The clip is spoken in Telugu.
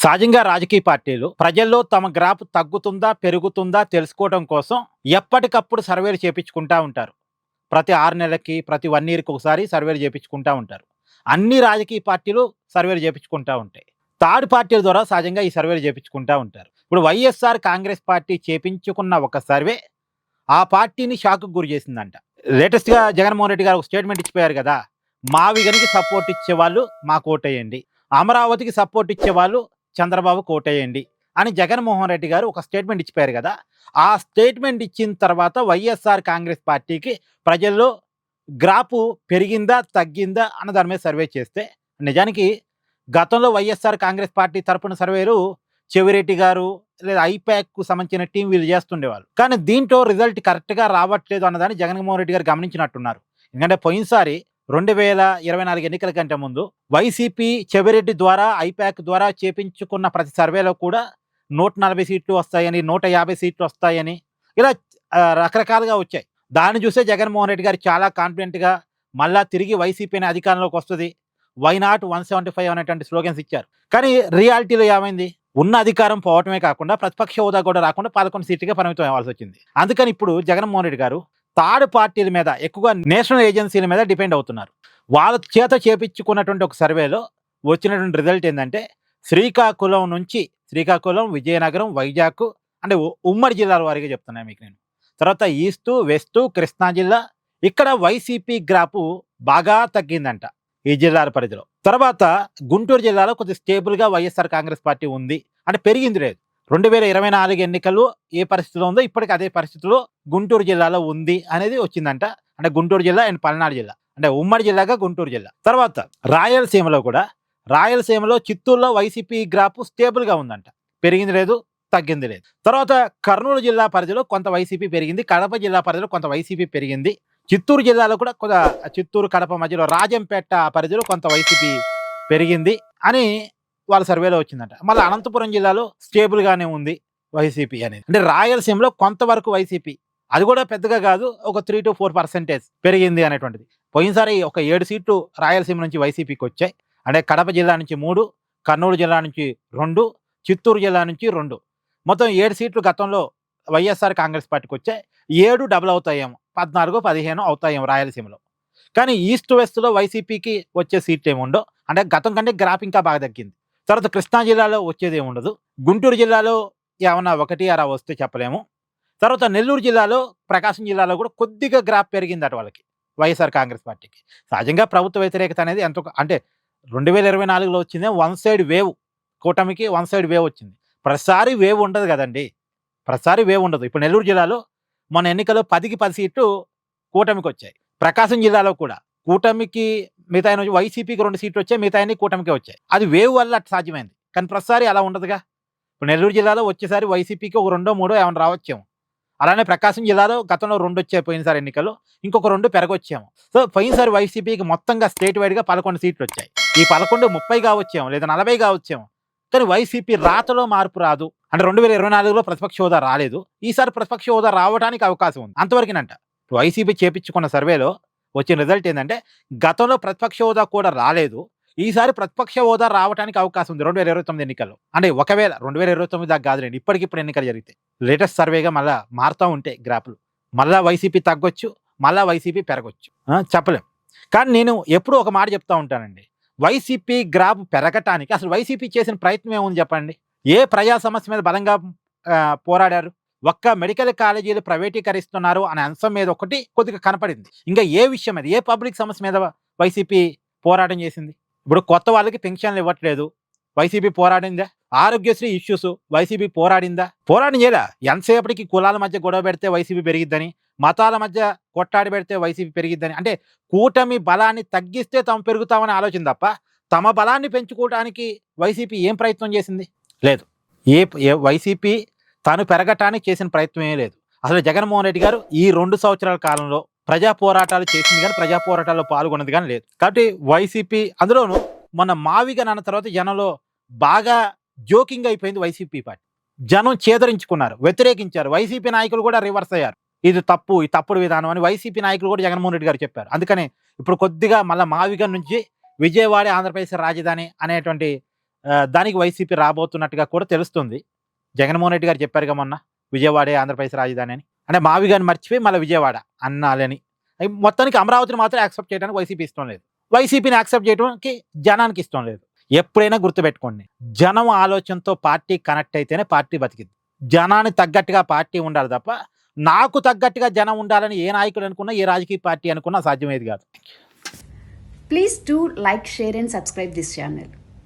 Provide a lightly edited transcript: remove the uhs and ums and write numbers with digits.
సహజంగా రాజకీయ పార్టీలు ప్రజల్లో తమ గ్రాఫ్ తగ్గుతుందా, పెరుగుతుందా తెలుసుకోవడం కోసం ఎప్పటికప్పుడు సర్వేలు చేపించుకుంటా ఉంటారు. ప్రతి 6 నెలలకి, ప్రతి 1 ఇయర్‌కి ఒకసారి సర్వేలు చేపించుకుంటా ఉంటారు. అన్ని రాజకీయ పార్టీలు సర్వేలు చేపించుకుంటా ఉంటాయి. థర్డ్ పార్టీల ద్వారా సహజంగా ఈ సర్వేలు చేపించుకుంటా ఉంటారు. ఇప్పుడు వైఎస్ఆర్ కాంగ్రెస్ పార్టీ చేపించుకున్న ఒక సర్వే ఆ పార్టీని షాక్‌కి గురి చేసిందంట. లేటెస్ట్‌గా జగన్మోహన్ రెడ్డి గారు ఒక స్టేట్మెంట్ ఇచ్చిపోయారు కదా! మావిగనికి సపోర్ట్ ఇచ్చేవాళ్ళు మాకు ఓటేయండి. అమరావతికి సపోర్ట్ ఇచ్చేవాళ్ళు చంద్రబాబుకి ఓటేయండి అని జగన్మోహన్ రెడ్డి గారు ఒక స్టేట్మెంట్ ఇచ్చిపోయారు కదా! ఆ స్టేట్మెంట్ ఇచ్చిన తర్వాత వైఎస్ఆర్ కాంగ్రెస్ పార్టీకి ప్రజల్లో గ్రాఫు పెరిగిందా? తగ్గిందా? అన్న దాని మీద సర్వే చేస్తే నిజానికి గతంలో వైఎస్ఆర్ కాంగ్రెస్ పార్టీ తరపున సర్వేలు చెవిరెడ్డి గారు లేదా ఐపాక్‌కు సంబంధించిన టీం వీళ్ళు చేస్తుండేవాళ్ళు. కానీ దీంట్లో రిజల్ట్ కరెక్ట్‌గా రావట్లేదు అన్నదాన్ని జగన్మోహన్ రెడ్డి గారు గమనించినట్టున్నారు. ఎందుకంటే పోయినసారి 2024 ఎన్నికల కంటే ముందు వైసీపీ చెవిరెడ్డి ద్వారా, ఐపాక్ ద్వారా చేపించుకున్న ప్రతి సర్వేలో కూడా 140 సీట్లు వస్తాయని, 150 సీట్లు వస్తాయని ఇలా రకరకాలుగా వచ్చాయి. దాన్ని చూసే జగన్మోహన్ రెడ్డి గారు చాలా కాన్ఫిడెంట్‌గా మళ్ళా తిరిగి వైసీపీనే అధికారంలోకి వస్తది. వై నాట్ 175 అనేటువంటి స్లోగన్స్ ఇచ్చారు. కానీ రియాలిటీలో ఏమైంది? ఉన్న అధికారం పోవటమే కాకుండా ప్రతిపక్ష హోదా కూడా రాకుండా 11 సీట్లుకే పరిమితం అవ్వాల్సొచ్చింది. అందుకని ఇప్పుడు జగన్మోహన్ రెడ్డి గారు థర్డ్ పార్టీల మీద ఎక్కువగా నేషనల్ ఏజెన్సీల మీద డిపెండ్ అవుతున్నారు. వాళ్ళ చేత చేపించుకున్నటువంటి ఒక సర్వేలో వచ్చినటువంటి రిజల్ట్ ఏందంటే శ్రీకాకుళం, విజయనగరం, వైజాగ్ అంటే ఉమ్మడి జిల్లాల వారీగా చెప్తున్నాను మీకు నేను. తర్వాత ఈస్ట్, వెస్ట్, కృష్ణా జిల్లా ఇక్కడ వైసీపీ గ్రాఫ్ బాగా తగ్గిందంట ఈ జిల్లాల పరిధిలో. తర్వాత గుంటూరు జిల్లాలో కొద్దిగా స్టేబుల్‌గా వైఎస్ఆర్ కాంగ్రెస్ పార్టీ ఉంది. అంటే పెరిగింది లేదు. 2024 ఎన్నికలు ఏ పరిస్థితిలో ఉందో ఇప్పటికి అదే పరిస్థితిలో గుంటూరు జిల్లాలో ఉంది అనేది వచ్చిందంట. అంటే గుంటూరు జిల్లా అండ్ పల్నాడు జిల్లా. అంటే ఉమ్మడి జిల్లాగా గుంటూరు జిల్లా. తర్వాత రాయలసీమలో చిత్తూరులో వైసీపీ గ్రాఫ్ స్టేబుల్‌గా ఉందంట. పెరిగింది లేదు, తగ్గింది లేదు. తర్వాత కర్నూలు జిల్లా పరిధిలో కొంత వైసీపీ పెరిగింది. కడప జిల్లా పరిధిలో కొంత వైసీపీ పెరిగింది. చిత్తూరు జిల్లాలో కూడా చిత్తూరు, కడప మధ్యలో రాజంపేట పరిధిలో కొంత వైసీపీ పెరిగింది అని వాళ్ళ సర్వేలో వచ్చిందంట. మళ్ళీ అనంతపురం జిల్లాలో స్టేబుల్‌గానే ఉంది వైసీపీ అనేది. అంటే రాయలసీమలో కొంతవరకు వైసీపీ అది కూడా పెద్దగా కాదు, ఒక 3-4% పెరిగింది అనేటువంటిది. పోయినసారి ఒక 7 సీట్లు రాయలసీమ నుంచి వైసీపీకి వచ్చాయి. అంటే కడప జిల్లా నుంచి 3, కర్నూలు జిల్లా నుంచి 2, చిత్తూరు జిల్లా నుంచి 2, మొత్తం 7 సీట్లు గతంలో వైఎస్ఆర్ కాంగ్రెస్ పార్టీకి వచ్చాయి. 7 డబుల్ అవుతాయేమో, 14, 15 అవుతాయేమో రాయలసీమలో. కానీ ఈస్ట్ వెస్ట్‌లో వైసీపీకి వచ్చే సీట్లు ఏముండో, అంటే గతం కంటే గ్రాఫ్ ఇంకా బాగా తగ్గింది. తర్వాత కృష్ణా జిల్లాలో వచ్చేది ఏముండదు. గుంటూరు జిల్లాలో ఏమన్నా 1 అలా వస్తే చెప్పలేము. తర్వాత నెల్లూరు జిల్లాలో, ప్రకాశం జిల్లాలో కూడా కొద్దిగా గ్రాఫ్ పెరిగిందట వాళ్ళకి, వైఎస్ఆర్ కాంగ్రెస్ పార్టీకి. సహజంగా ప్రభుత్వ వ్యతిరేకత అనేది ఎంతో అంటే 2024లో వచ్చిందే వన్ సైడ్ వేవ్. కూటమికి వన్ సైడ్ వేవ్ వచ్చింది. ప్రతిసారి వేవ్ ఉండదు కదండీ. ప్రతిసారి వేవ్ ఉండదు. ఇప్పుడు నెల్లూరు జిల్లాలో మొన్న ఎన్నికల్లో 10కి 10 సీట్లు కూటమికి వచ్చాయి. ప్రకాశం జిల్లాలో కూడా కూటమికి మిగతాయి నుంచి వైసీపీకి 2 సీట్లు వచ్చాయి. మిగతాయన్ని కూటమికే వచ్చాయి. అది వేవ్ వల్ల అట్లా సాధ్యమైంది. కానీ ప్రతిసారి అలా ఉండదుగా. ఇప్పుడు నెల్లూరు జిల్లాలో వచ్చేసారి వైసీపీకి ఒక 2, 3 ఏమైనా రావచ్చేమో. అలానే ప్రకాశం జిల్లాలో గతంలో 2 వచ్చాయి పోయినసారి ఎన్నికల్లో. ఇంకొక 2 పెరగొచ్చేమో. సో పోయినసారి వైసీపీకి మొత్తంగా స్టేట్ వైడ్‌గా 11 సీట్లు వచ్చాయి. ఈ 11 30 కావచ్చేమో, లేదా 40 కావచ్చేమో. కానీ వైసీపీ రాతలో మార్పు రాదు. అంటే 2024లో ప్రతిపక్ష హోదా రాలేదు. ఈసారి ప్రతిపక్ష హోదా రావడానికి అవకాశం ఉంది. అంతవరకేనంట. వైసీపీ చేపించుకున్న సర్వేలో వచ్చిన రిజల్ట్ ఏందంటే గతంలో ప్రతిపక్ష హోదా కూడా రాలేదు. ఈసారి ప్రతిపక్ష హోదా రావడానికి అవకాశం ఉంది 2029 ఎన్నికల్లో. అంటే ఒకవేళ 2029 దాకా కాదులెండి, ఇప్పటికిప్పుడు ఎన్నికలు జరుగుతాయి. లేటెస్ట్ సర్వేగా మళ్ళా మారుతా ఉంటాయి గ్రాఫ్‌లు. మళ్ళా వైసీపీ తగ్గొచ్చు, మళ్ళా వైసీపీ పెరగొచ్చు. చెప్పలేం. కానీ నేను ఎప్పుడూ ఒక మాట చెప్తా ఉంటానండి. వైసీపీ గ్రాఫ్ పెరగటానికి అసలు వైసీపీ చేసిన ప్రయత్నం ఏముంది చెప్పండి? ఏ ప్రజా సమస్య మీద బలంగా పోరాడారు? ఒక్క మెడికల్ కాలేజీలు ప్రైవేటీకరిస్తున్నారు అనే అంశం మీద ఒకటి కొద్దిగా కనపడింది. ఇంకా ఏ విషయం మీద, ఏ పబ్లిక్ సమస్య మీద వైసీపీ పోరాటం చేసింది? ఇప్పుడు కొత్త వాళ్ళకి పెన్షన్లు ఇవ్వట్లేదు, వైసీపీ పోరాడిందా? ఆరోగ్యశ్రీ ఇష్యూస్ వైసీపీ పోరాడిందా? పోరాటం చేయలే. ఎంతసేపటికి కులాల మధ్య గొడవ పెడితే వైసీపీ పెరిగిద్దని, మతాల మధ్య కొట్టాడి పెడితే వైసీపీ పెరిగిద్దని, అంటే కూటమి బలాన్ని తగ్గిస్తే తాము పెరుగుతామని ఆలోచన తప్ప తమ బలాన్ని పెంచుకోవడానికి వైసీపీ ఏం ప్రయత్నం చేసింది? లేదు. వైసీపీ తాను పెరగటానికి చేసిన ప్రయత్నం ఏమీ లేదు. అసలు జగన్మోహన్ రెడ్డి గారు ఈ 2 సంవత్సరాల కాలంలో ప్రజా పోరాటాలు చేసింది కానీ, ప్రజా పోరాటాల్లో పాల్గొన్నది కానీ లేదు. కాబట్టి వైసీపీ అందులోనూ మొన్న మావిగన్ అన్న తర్వాత జనంలో బాగా జోకింగ్ అయిపోయింది వైసీపీ పార్టీ. జనం చేదరించుకున్నారు, వ్యతిరేకించారు. వైసీపీ నాయకులు కూడా రివర్స్ అయ్యారు. ఇది తప్పు, ఈ తప్పుడు విధానం అని వైసీపీ నాయకులు కూడా జగన్మోహన్ రెడ్డి గారు చెప్పారు. అందుకని ఇప్పుడు కొద్దిగా మళ్ళీ మావిగన్ నుంచి విజయవాడ ఆంధ్రప్రదేశ్ రాజధాని అనేటువంటి దానికి వైసీపీ రాబోతున్నట్టుగా కూడా తెలుస్తుంది. జగన్మోహన్ రెడ్డి గారు చెప్పారుగా మొన్న, విజయవాడే ఆంధ్రప్రదేశ్ రాజధాని అని. అంటే మావి గాని మర్చిపోయి మళ్ళీ విజయవాడ అన్నాలని. మొత్తానికి అమరావతిని మాత్రం యాక్సెప్ట్ చేయడానికి వైసీపీ ఇష్టం లేదు. వైసీపీని యాక్సెప్ట్ చేయడానికి జనానికి ఇష్టం లేదు. ఎప్పుడైనా గుర్తుపెట్టుకోండి, జనం ఆలోచనతో పార్టీ కనెక్ట్ అయితేనే పార్టీ బతికింది. జనానికి తగ్గట్టుగా పార్టీ ఉండాలి తప్ప, నాకు తగ్గట్టుగా జనం ఉండాలని ఏ నాయకుడు అనుకున్నా, ఏ రాజకీయ పార్టీ అనుకున్నా సాధ్యమేది కాదు. Please do like, share and subscribe this channel.